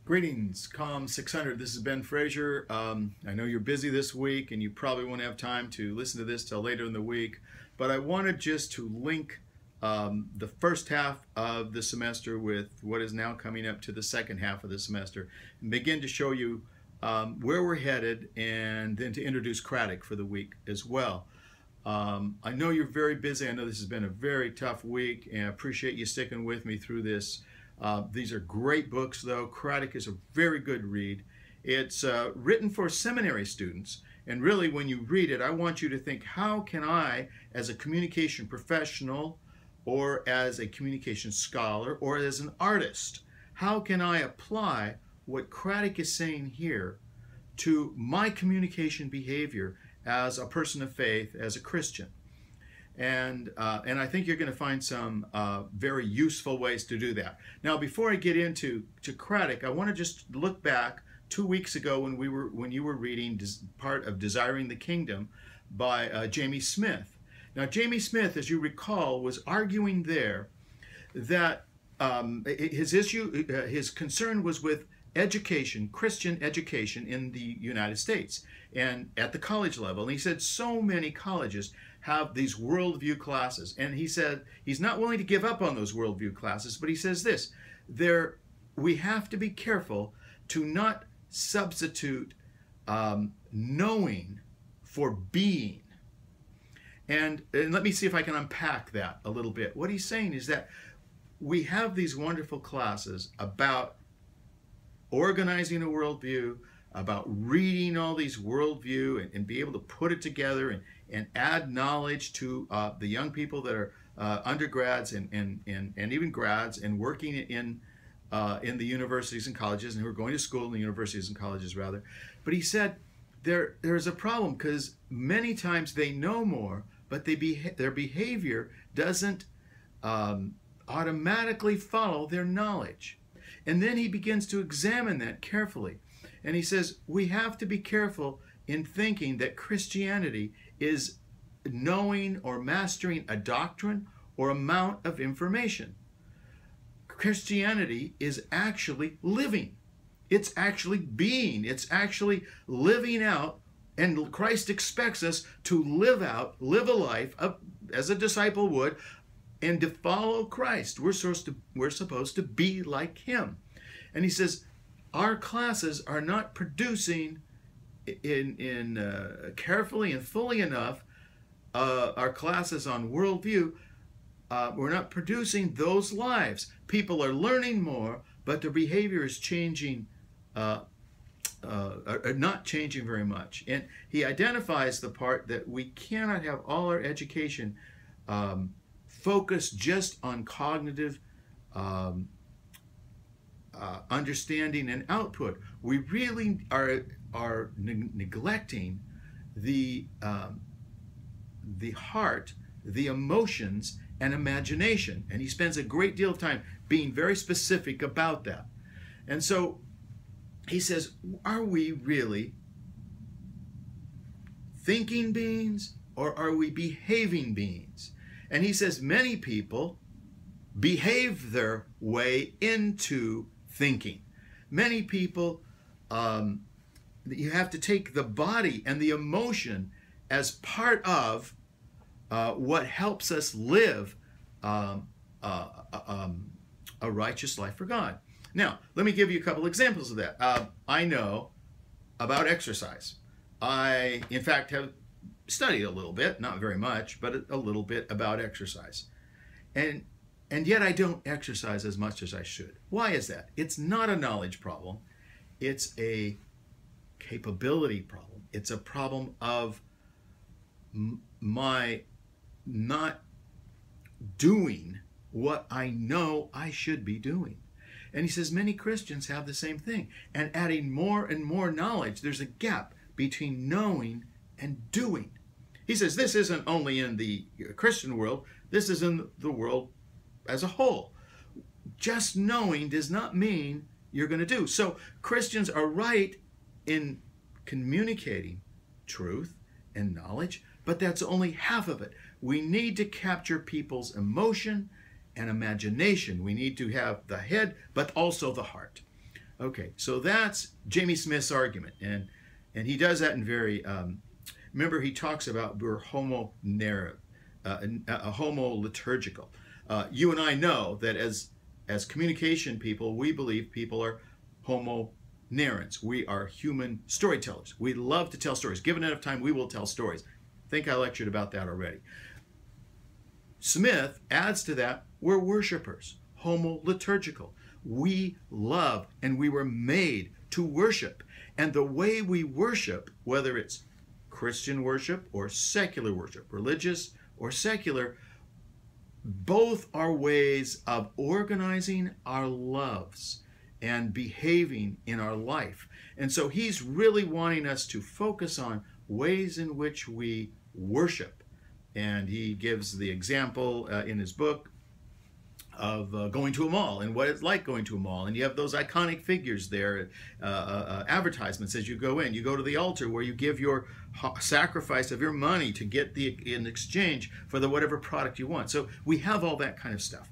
Greetings, COM 600. This is Ben Frazier. I know you're busy this week and you probably won't have time to listen to this till later in the week, but I wanted just to link the first half of the semester with what is now coming up to the second half of the semester and begin to show you where we're headed, and then to introduce Craddock for the week as well. I know you're very busy. I know this has been a very tough week, and I appreciate you sticking with me through this. These are great books, though. Craddock is a very good read. It's written for seminary students, and really when you read it, I want you to think, how can I, as a communication professional, or as a communication scholar, or as an artist, how can I apply what Craddock is saying here to my communication behavior as a person of faith, as a Christian? And I think you're going to find some very useful ways to do that. Now, before I get into Craddock, I want to just look back 2 weeks ago when you were reading part of Desiring the Kingdom by Jamie Smith. Now, Jamie Smith, as you recall, was arguing there that his concern was with education, Christian education in the United States and at the college level. And he said so many colleges have these worldview classes. And he said he's not willing to give up on those worldview classes, but he says this: we have to be careful to not substitute knowing for being. And let me see if I can unpack that a little bit. What he's saying is that we have these wonderful classes about organizing a worldview, about reading all these worldview and be able to put it together and add knowledge to the young people that are undergrads and even grads and working in the universities and colleges, and who are going to school in the universities and colleges rather. But he said there's a problem, because many times they know more, but their behavior doesn't automatically follow their knowledge. And then he begins to examine that carefully. And he says we have to be careful in thinking that Christianity is knowing or mastering a doctrine or amount of information. Christianity is actually living. It's actually being. It's actually living out. And Christ expects us to live a life as a disciple would, and to follow Christ. We're supposed to be like him. And he says our classes are not producing carefully and fully enough, our classes on worldview, we're not producing those lives. People are learning more, but their behavior is changing, not changing very much. And he identifies the part that we cannot have all our education focused just on cognitive understanding and output. We really are neglecting the heart, the emotions, and imagination. And he spends a great deal of time being very specific about that. And so he says, are we really thinking beings, or are we behaving beings? And he says many people behave their way into thinking. Many people, you have to take the body and the emotion as part of what helps us live a righteous life for God. Now, let me give you a couple examples of that. I know about exercise. I, in fact, have studied a little bit, not very much, but a little bit about exercise. And yet I don't exercise as much as I should. Why is that? It's not a knowledge problem. It's a capability problem. It's a problem of my not doing what I know I should be doing. And he says many Christians have the same thing. And adding more and more knowledge, there's a gap between knowing and doing. He says this isn't only in the Christian world, this is in the world as a whole. Just knowing does not mean you're going to do. So Christians are right in communicating truth and knowledge, but that's only half of it. We need to capture people's emotion and imagination. We need to have the head, but also the heart. Okay, so that's Jamie Smith's argument, and he does that in very. Remember, he talks about we're homo narrative, homo liturgical. You and I know that as communication people, we believe people are homo narrans. We are human storytellers. We love to tell stories. Given enough time, we will tell stories. I think I lectured about that already. Smith adds to that, we're worshipers, homo liturgical. We love and we were made to worship. And the way we worship, whether it's Christian worship or secular worship, religious or secular, both are ways of organizing our loves and behaving in our life. And so he's really wanting us to focus on ways in which we worship. And he gives the example in his book of going to a mall and what it's like going to a mall. And you have those iconic figures there, advertisements as you go in. You go to the altar where you give your sacrifice of your money to get in exchange for the whatever product you want. So we have all that kind of stuff.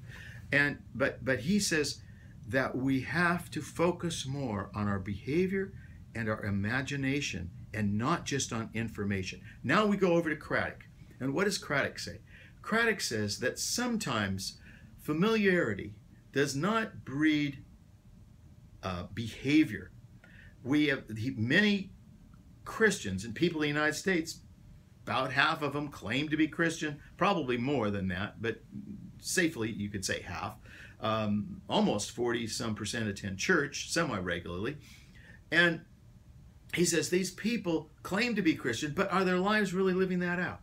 And but he says that we have to focus more on our behavior and our imagination and not just on information. Now we go over to Craddock. And what does Craddock say? Craddock says that sometimes familiarity does not breed behavior. We have many Christians and people in the United States, about half of them claim to be Christian, probably more than that, but safely you could say half. Almost 40-some% attend church semi-regularly. And he says these people claim to be Christian, but are their lives really living that out?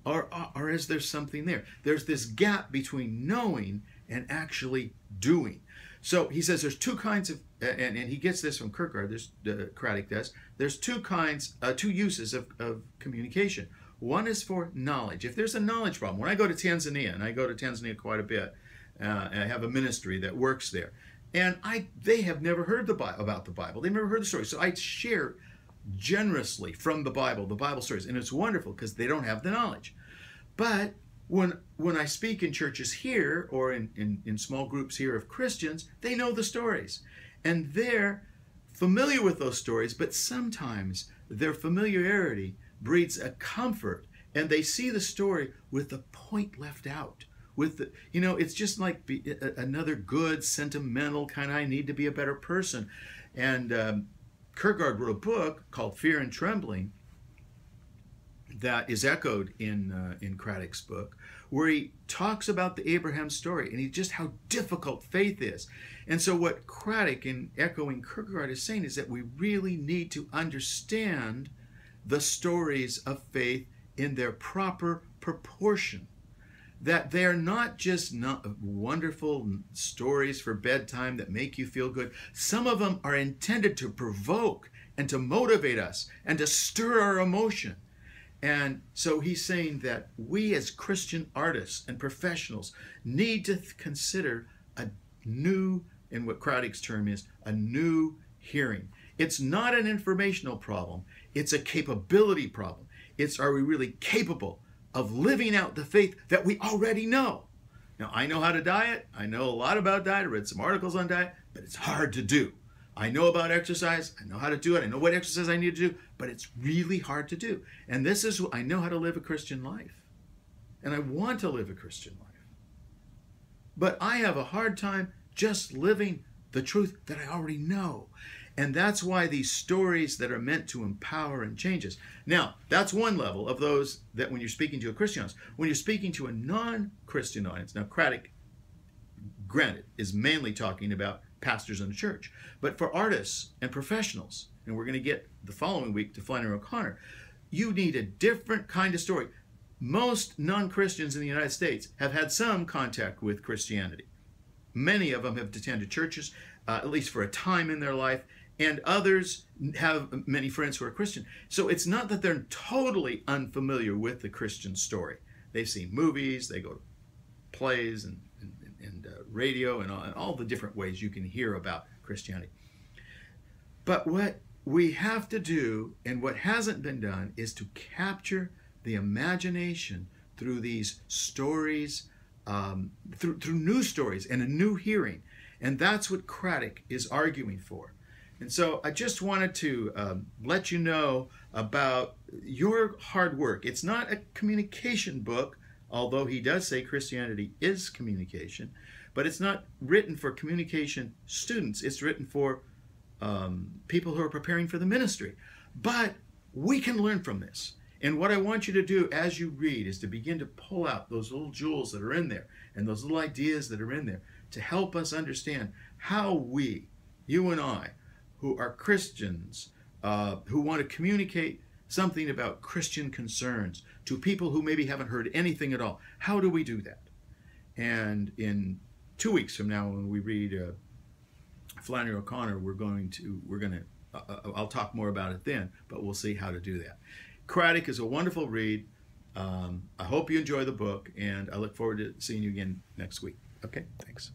Or is there something there? There's this gap between knowing and actually doing. So he says there's two kinds of, and he gets this from Kierkegaard, Craddock does, there's two uses of communication. One is for knowledge. If there's a knowledge problem, when I go to Tanzania, and I go to Tanzania quite a bit, and I have a ministry that works there, and they have never heard about the Bible. They've never heard the story. So I share generously from the Bible stories, and it's wonderful because they don't have the knowledge. But when I speak in churches here or in small groups here of Christians, they know the stories and they're familiar with those stories, but sometimes their familiarity breeds a comfort and they see the story with the point left out. With the, it's just like another good sentimental kind of I need to be a better person. And Kierkegaard wrote a book called Fear and Trembling that is echoed in Craddock's book, where he talks about the Abraham story and just how difficult faith is. And so what Craddock, in echoing Kierkegaard, is saying is that we really need to understand the stories of faith in their proper proportion. That they're not just wonderful stories for bedtime that make you feel good. Some of them are intended to provoke and to motivate us and to stir our emotion. And so he's saying that we as Christian artists and professionals need to consider a new, in what Craddock's term is, a new hearing. It's not an informational problem. It's a capability problem. It's, are we really capable of living out the faith that we already know? Now, I know how to diet. I know a lot about diet. I read some articles on diet, but it's hard to do. I know about exercise. I know how to do it. I know what exercise I need to do, but it's really hard to do. And this is, I know how to live a Christian life. And I want to live a Christian life. But I have a hard time just living the truth that I already know. And that's why these stories that are meant to empower and change us. Now, that's one level of those that when you're speaking to a Christian audience. When you're speaking to a non-Christian audience, now Craddock, granted, is mainly talking about pastors in the church. But for artists and professionals, and we're going to get the following week to Flannery O'Connor, you need a different kind of story. Most non-Christians in the United States have had some contact with Christianity. Many of them have attended churches, at least for a time in their life, and others have many friends who are Christian. So it's not that they're totally unfamiliar with the Christian story. They've seen movies, they go to plays and radio and all the different ways you can hear about Christianity. But what we have to do, and what hasn't been done, is to capture the imagination through these stories, through new stories and a new hearing. And that's what Craddock is arguing for. And so I just wanted to let you know about your hard work. It's not a communication book, although he does say Christianity is communication, but it's not written for communication students. It's written for people who are preparing for the ministry. But we can learn from this. And what I want you to do as you read is to begin to pull out those little jewels that are in there and those little ideas that are in there to help us understand how we, you and I, who are Christians, who want to communicate something about Christian concerns to people who maybe haven't heard anything at all. How do we do that? And in 2 weeks from now, when we read Flannery O'Connor, I'll talk more about it then, but we'll see how to do that. Craddock is a wonderful read. I hope you enjoy the book, and I look forward to seeing you again next week. Okay, thanks.